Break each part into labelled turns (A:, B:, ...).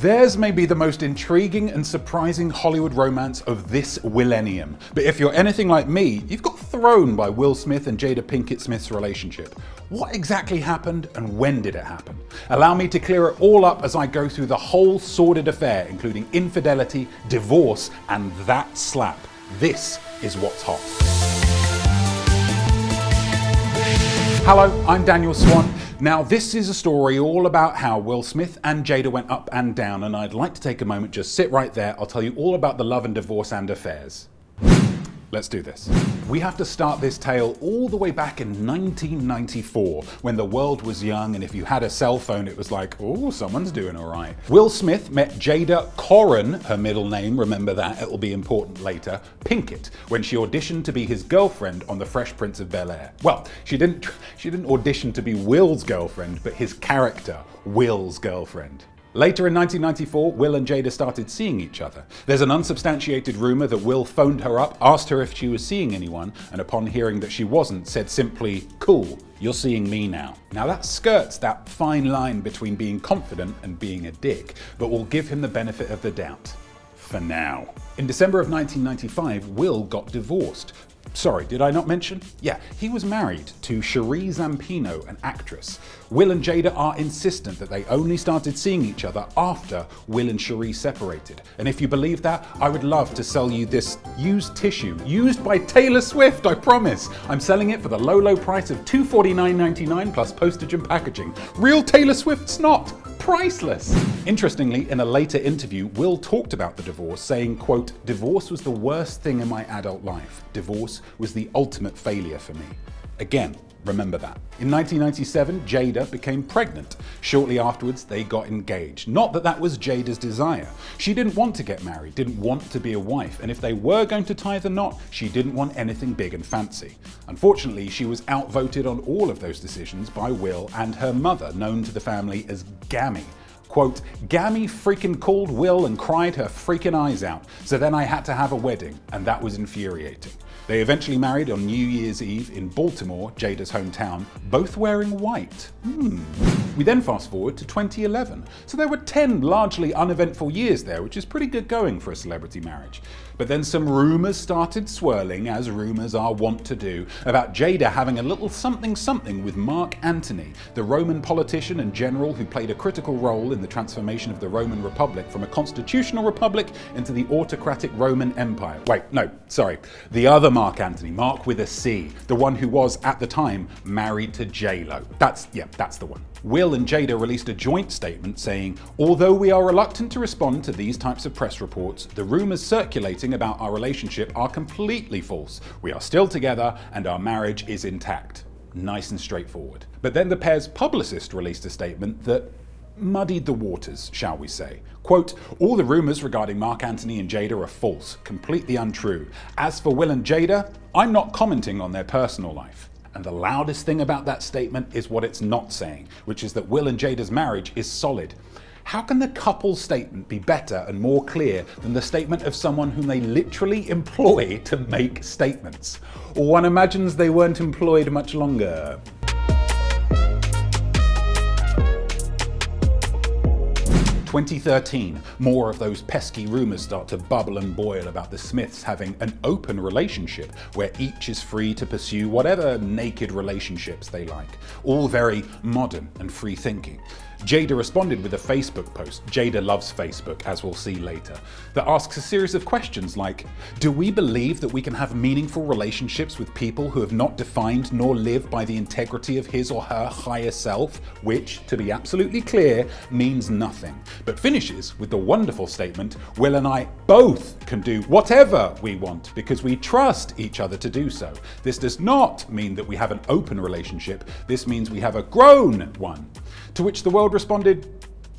A: Theirs may be the most intriguing and surprising Hollywood romance of this millennium. But if you're anything like me, you've got thrown by Will Smith and Jada Pinkett Smith's relationship. What exactly happened and when did it happen? Allow me to clear it all up as I go through the whole sordid affair, including infidelity, divorce, and that slap. This is what's hot. Hello, I'm Daniel Swan. Now, this is a story all about how Will Smith and Jada went up and down, and I'd like to take a moment, just sit right there. I'll tell you all about the love and divorce and affairs. Let's do this. We have to start this tale all the way back in 1994, when the world was young, and if you had a cell phone, it was like, oh, someone's doing all right. Will Smith met Jada Corin, her middle name, remember that, it will be important later, Pinkett, when she auditioned to be his girlfriend on The Fresh Prince of Bel-Air. Well, she didn't audition to be Will's girlfriend, but his character, Will's girlfriend. Later in 1994, Will and Jada started seeing each other. There's an unsubstantiated rumor that Will phoned her up, asked her if she was seeing anyone, and upon hearing that she wasn't, said simply, "Cool, you're seeing me now." Now that skirts that fine line between being confident and being a dick, but we'll give him the benefit of the doubt. For now. In December of 1995, Will got divorced. Sorry, did I not mention? Yeah, he was married to Cherie Zampino, an actress. Will and Jada are insistent that they only started seeing each other after Will and Cherie separated. And if you believe that, I would love to sell you this used tissue, used by Taylor Swift, I promise. I'm selling it for the low price of $249.99 plus postage and packaging. Real Taylor Swift snot. Priceless. Interestingly, in a later interview, Will talked about the divorce, saying, quote, "Divorce was the worst thing in my adult life. Divorce was the ultimate failure for me." Again, remember that. In 1997, Jada became pregnant. Shortly afterwards, they got engaged. Not that that was Jada's desire. She didn't want to get married, didn't want to be a wife, and if they were going to tie the knot, she didn't want anything big and fancy. Unfortunately, she was outvoted on all of those decisions by Will and her mother, known to the family as Gammy. Quote, "Gammy freaking called Will and cried her freaking eyes out, so then I had to have a wedding, and that was infuriating." They eventually married on New Year's Eve in Baltimore, Jada's hometown, both wearing white. We then fast forward to 2011. So there were 10 largely uneventful years there, which is pretty good going for a celebrity marriage. But then some rumors started swirling, as rumors are wont to do, about Jada having a little something with Marc Antony, the Roman politician and general who played a critical role in the transformation of the Roman Republic from a constitutional republic into the autocratic Roman Empire. Wait, no, sorry. The other Marc Antony, Marc with a C, the one who was, at the time, married to J-Lo. That's the one. Will and Jada released a joint statement saying, "Although we are reluctant to respond to these types of press reports, the rumors circulating about our relationship are completely false. We are still together and our marriage is intact." Nice and straightforward. But then the pair's publicist released a statement that muddied the waters, shall we say. Quote, "All the rumors regarding Marc Antony and Jada are false, completely untrue. As for Will and Jada, I'm not commenting on their personal life." And the loudest thing about that statement is what it's not saying, which is that Will and Jada's marriage is solid. How can the couple's statement be better and more clear than the statement of someone whom they literally employ to make statements? Or one imagines they weren't employed much longer. 2013, more of those pesky rumors start to bubble and boil about the Smiths having an open relationship where each is free to pursue whatever naked relationships they like. All very modern and free thinking. Jada responded with a Facebook post, Jada loves Facebook, as we'll see later, that asks a series of questions like, do we believe that we can have meaningful relationships with people who have not defined nor live by the integrity of his or her higher self, which, to be absolutely clear, means nothing, but finishes with the wonderful statement, Will and I both can do whatever we want because we trust each other to do so. This does not mean that we have an open relationship, this means we have a grown one. To which the world responded,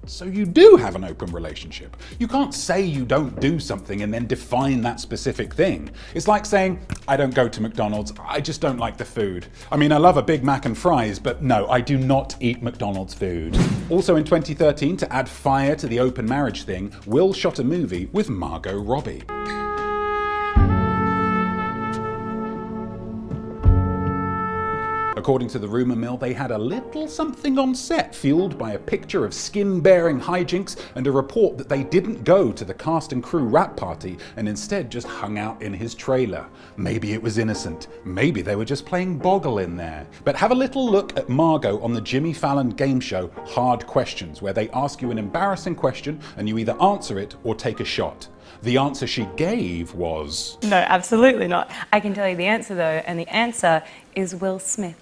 A: so you do have an open relationship. You can't say you don't do something and then define that specific thing. It's like saying, I don't go to McDonald's, I just don't like the food. I mean, I love a Big Mac and fries, but no, I do not eat McDonald's food. Also in 2013, to add fire to the open marriage thing, Will shot a movie with Margot Robbie. According to the rumour mill, they had a little something on set fueled by a picture of skin-bearing hijinks and a report that they didn't go to the cast and crew wrap party and instead just hung out in his trailer. Maybe it was innocent. Maybe they were just playing Boggle in there. But have a little look at Margot on the Jimmy Fallon game show Hard Questions, where they ask you an embarrassing question and you either answer it or take a shot. The answer she gave was...
B: No, absolutely not. I can tell you the answer though, and the answer is Will Smith.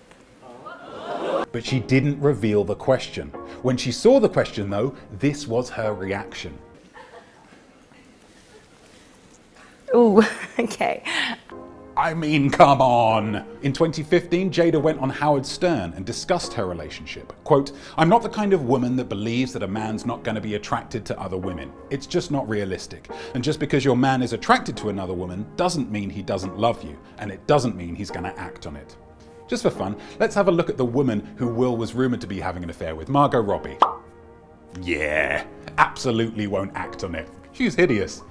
A: But she didn't reveal the question. When she saw the question though, this was her reaction.
B: Ooh, okay.
A: I mean, come on! In 2015, Jada went on Howard Stern and discussed her relationship. Quote, "I'm not the kind of woman that believes that a man's not going to be attracted to other women. It's just not realistic. And just because your man is attracted to another woman doesn't mean he doesn't love you, and it doesn't mean he's going to act on it." Just for fun, let's have a look at the woman who Will was rumoured to be having an affair with, Margot Robbie. Yeah, absolutely won't act on it. She's hideous.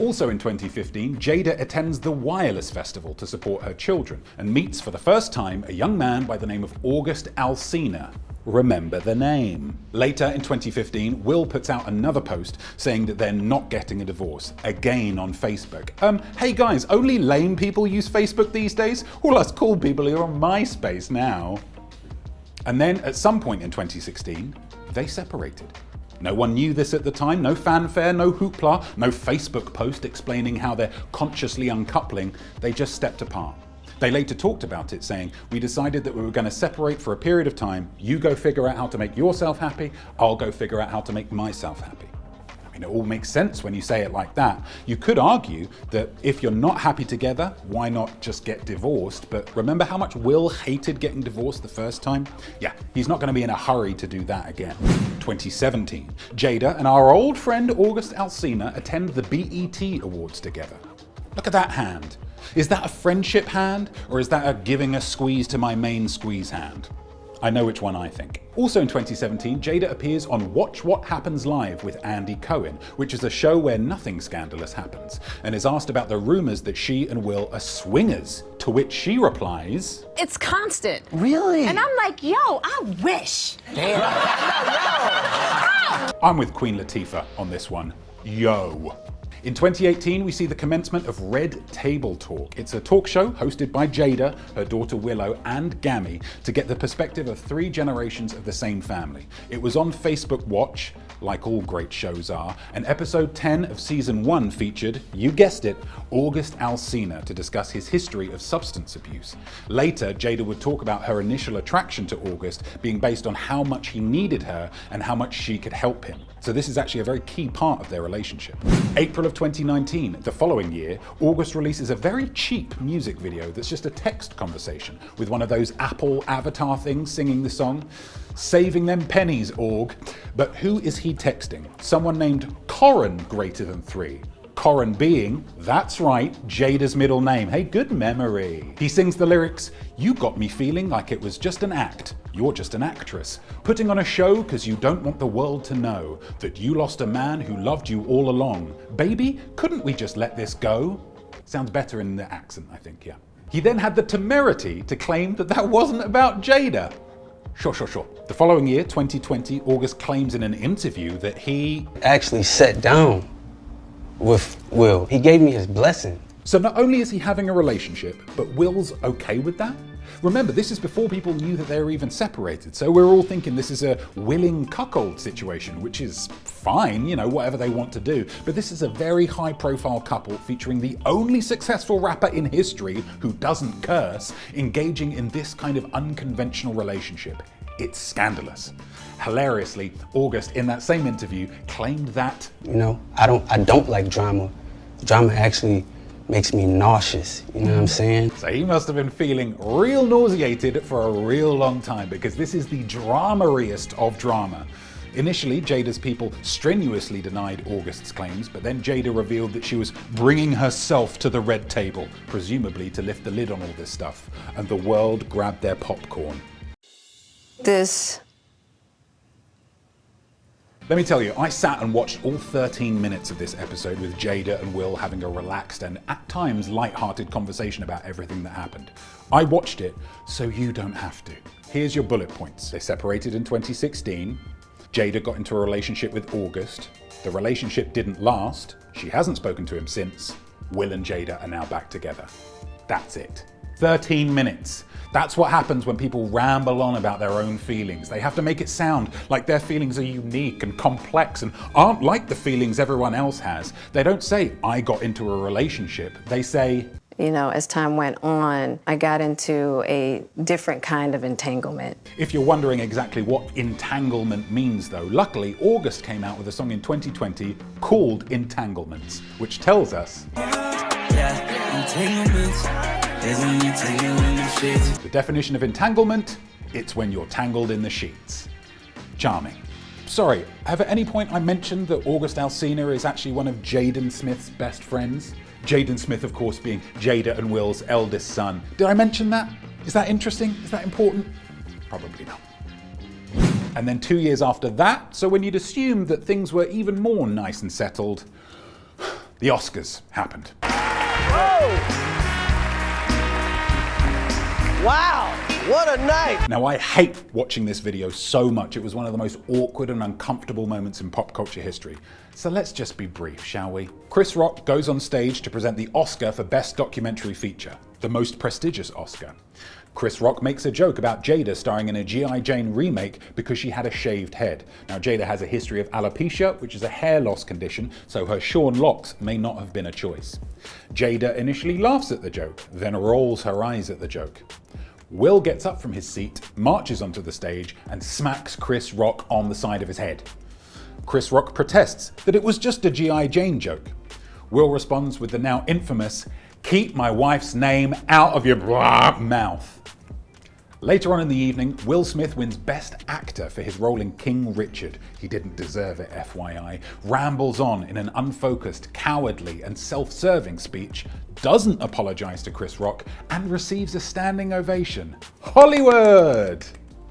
A: Also in 2015, Jada attends the Wireless Festival to support her children and meets for the first time a young man by the name of August Alsina. Remember the name. Later in 2015, Will puts out another post saying that they're not getting a divorce, again on Facebook. Hey guys, only lame people use Facebook these days? All us cool people are on MySpace now. And then at some point in 2016, they separated. No one knew this at the time, no fanfare, no hoopla, no Facebook post explaining how they're consciously uncoupling. They just stepped apart. They later talked about it, saying, "We decided that we were going to separate for a period of time. You go figure out how to make yourself happy, I'll go figure out how to make myself happy." I mean, it all makes sense when you say it like that. You could argue that if you're not happy together, why not just get divorced? But remember how much Will hated getting divorced the first time? Yeah, he's not going to be in a hurry to do that again. 2017, Jada and our old friend August Alsina attend the BET Awards together. Look at that hand. Is that a friendship hand, or is that a giving a squeeze to my main squeeze hand? I know which one I think. Also in 2017, Jada appears on Watch What Happens Live with Andy Cohen, which is a show where nothing scandalous happens, and is asked about the rumours that she and Will are swingers, to which she replies,
C: "It's constant."
D: Really?
C: And I'm like, yo, I wish.
D: Damn.
A: I'm with Queen Latifah on this one. Yo. In 2018, we see the commencement of Red Table Talk. It's a talk show hosted by Jada, her daughter Willow, and Gammy to get the perspective of 3 generations of the same family. It was on Facebook Watch, like all great shows are, and episode 10 of season 1 featured, you guessed it, August Alsina to discuss his history of substance abuse. Later, Jada would talk about her initial attraction to August being based on how much he needed her and how much she could help him. So this is actually a very key part of their relationship. April of 2019, the following year, August releases a very cheap music video that's just a text conversation with one of those Apple avatar things singing the song. Saving them pennies, Aug. But who is he texting? Someone named Corin greater than 3. Corin being, that's right, Jada's middle name. Hey, good memory. He sings the lyrics, "You got me feeling like it was just an act. You're just an actress. Putting on a show because you don't want the world to know that you lost a man who loved you all along. Baby, couldn't we just let this go?" Sounds better in the accent, I think, yeah. He then had the temerity to claim that that wasn't about Jada. Sure. The following year, 2020, August claims in an interview that he
D: Actually sat down with Will. He gave me his blessing.
A: So not only is he having a relationship, but Will's okay with that? Remember, this is before people knew that they were even separated, so we're all thinking this is a willing cuckold situation, which is fine, you know, whatever they want to do. But this is a very high-profile couple featuring the only successful rapper in history who doesn't curse, engaging in this kind of unconventional relationship. It's scandalous. Hilariously, August, in that same interview, claimed that,
D: You know, I don't like drama. Drama actually makes me nauseous, you know what I'm saying?
A: so he must have been feeling real nauseated for a real long time, because this is the dramariest of drama. Initially, Jada's people strenuously denied August's claims, but then Jada revealed that she was bringing herself to the red table, presumably to lift the lid on all this stuff, and the world grabbed their popcorn.
E: This
A: Let me tell you, I sat and watched all 13 minutes of this episode with Jada and Will having a relaxed and at times light-hearted conversation about everything that happened. I watched it so you don't have to. Here's your bullet points. They separated in 2016. Jada got into a relationship with August. The relationship didn't last. She hasn't spoken to him since. Will and Jada are now back together. That's it. 13 minutes. That's what happens when people ramble on about their own feelings. They have to make it sound like their feelings are unique and complex and aren't like the feelings everyone else has. They don't say, I got into a relationship. They say,
E: you know, as time went on, I got into a different kind of entanglement.
A: If you're wondering exactly what entanglement means though, luckily August came out with a song in 2020 called Entanglements, which tells us the definition of entanglement, it's when you're tangled in the sheets. Charming. Sorry, have at any point I mentioned that August Alsina is actually one of Jaden Smith's best friends? Jaden Smith, of course, being Jada and Will's eldest son. Did I mention that? Is that interesting? Is that important? Probably not. And then 2 years after that, so when you'd assume that things were even more nice and settled, the Oscars happened.
F: Oh! Wow, what a night!
A: Now I hate watching this video so much. It was one of the most awkward and uncomfortable moments in pop culture history. So let's just be brief, shall we? Chris Rock goes on stage to present the Oscar for Best Documentary Feature, the most prestigious Oscar. Chris Rock makes a joke about Jada starring in a G.I. Jane remake because she had a shaved head. Now Jada has a history of alopecia, which is a hair loss condition, so her shorn locks may not have been a choice. Jada initially laughs at the joke, then rolls her eyes at the joke. Will gets up from his seat, marches onto the stage, and smacks Chris Rock on the side of his head. Chris Rock protests that it was just a G.I. Jane joke. Will responds with the now infamous, "Keep my wife's name out of your mouth." Later on in the evening, Will Smith wins Best Actor for his role in King Richard. He didn't deserve it, FYI. Rambles on in an unfocused, cowardly, and self-serving speech, doesn't apologize to Chris Rock, and receives a standing ovation. Hollywood!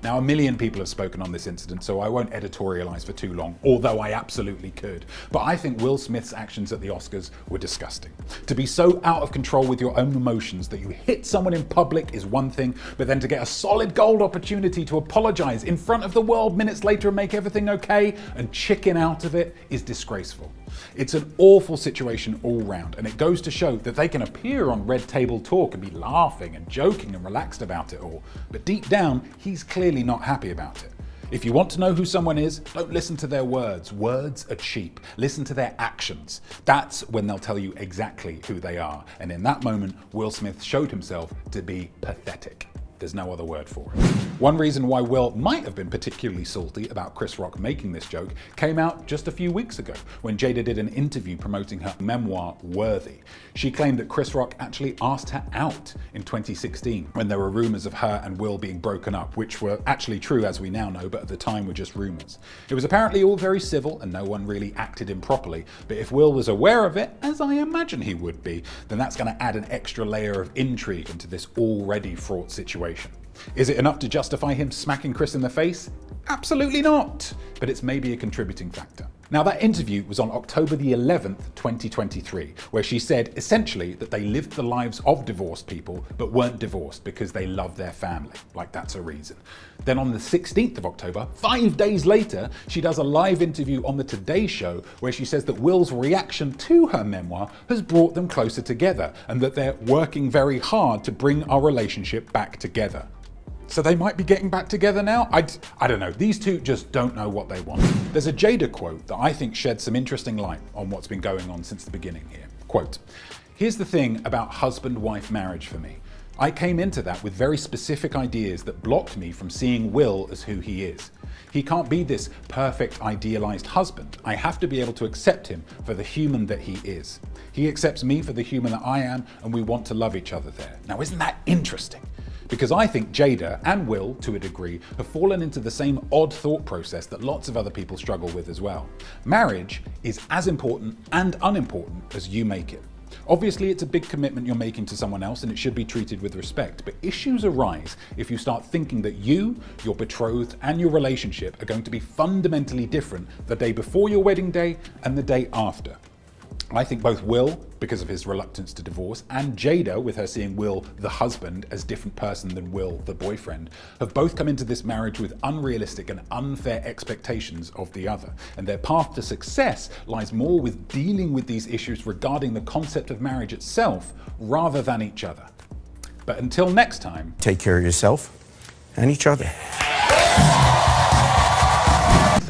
A: Now, a million people have spoken on this incident, so I won't editorialize for too long, although I absolutely could. But I think Will Smith's actions at the Oscars were disgusting. To be so out of control with your own emotions that you hit someone in public is one thing, but then to get a solid gold opportunity to apologize in front of the world minutes later and make everything okay and chicken out of it is disgraceful. It's an awful situation all round, and it goes to show that they can appear on Red Table Talk and be laughing and joking and relaxed about it all, but deep down, he's clearly not happy about it. If you want to know who someone is, don't listen to their words. Words are cheap. Listen to their actions. That's when they'll tell you exactly who they are. And in that moment, Will Smith showed himself to be pathetic. There's no other word for it. One reason why Will might have been particularly salty about Chris Rock making this joke came out just a few weeks ago when Jada did an interview promoting her memoir, Worthy. She claimed that Chris Rock actually asked her out in 2016 when there were rumors of her and Will being broken up, which were actually true as we now know, but at the time were just rumors. It was apparently all very civil and no one really acted improperly, but if Will was aware of it, as I imagine he would be, then that's going to add an extra layer of intrigue into this already fraught situation. Is it enough to justify him smacking Chris in the face? Absolutely not, but it's maybe a contributing factor. Now that interview was on October the 11th, 2023, where she said essentially that they lived the lives of divorced people but weren't divorced because they love their family, like that's a reason. Then on the 16th of October, 5 days later, she does a live interview on the Today Show where she says that Will's reaction to her memoir has brought them closer together and that they're working very hard to bring our relationship back together. So they might be getting back together now? I don't know. These two just don't know what they want. There's a Jada quote that I think sheds some interesting light on what's been going on since the beginning here. Quote, "Here's the thing about husband-wife marriage for me. I came into that with very specific ideas that blocked me from seeing Will as who he is. He can't be this perfect, idealized husband. I have to be able to accept him for the human that he is. He accepts me for the human that I am, and we want to love each other there." Now, isn't that interesting? Because I think Jada and Will, to a degree, have fallen into the same odd thought process that lots of other people struggle with as well. Marriage is as important and unimportant as you make it. Obviously, it's a big commitment you're making to someone else and it should be treated with respect, but issues arise if you start thinking that you, your betrothed, and your relationship are going to be fundamentally different the day before your wedding day and the day after. I think both Will, because of his reluctance to divorce, and Jada, with her seeing Will, the husband, as a different person than Will, the boyfriend, have both come into this marriage with unrealistic and unfair expectations of the other. And their path to success lies more with dealing with these issues regarding the concept of marriage itself, rather than each other. But until next time,
G: take care of yourself and each other.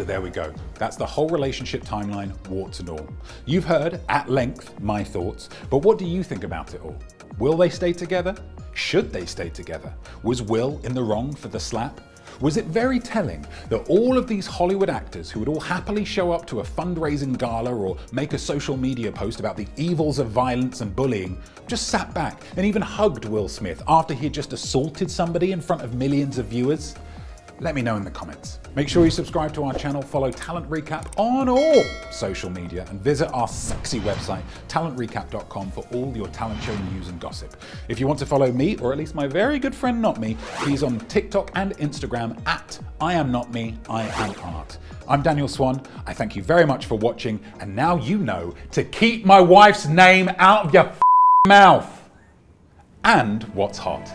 A: So there we go. That's the whole relationship timeline, warts and all. You've heard, at length, my thoughts, but what do you think about it all? Will they stay together? Should they stay together? Was Will in the wrong for the slap? Was it very telling that all of these Hollywood actors who would all happily show up to a fundraising gala or make a social media post about the evils of violence and bullying just sat back and even hugged Will Smith after he had just assaulted somebody in front of millions of viewers? Let me know in the comments. Make sure you subscribe to our channel, follow Talent Recap on all social media, and visit our sexy website, talentrecap.com, for all your talent show news and gossip. If you want to follow me, or at least my very good friend Not Me, he's on TikTok and Instagram at I am not me, I am art. I'm Daniel Swan. I thank you very much for watching, and now you know to keep my wife's name out of your mouth. And what's hot.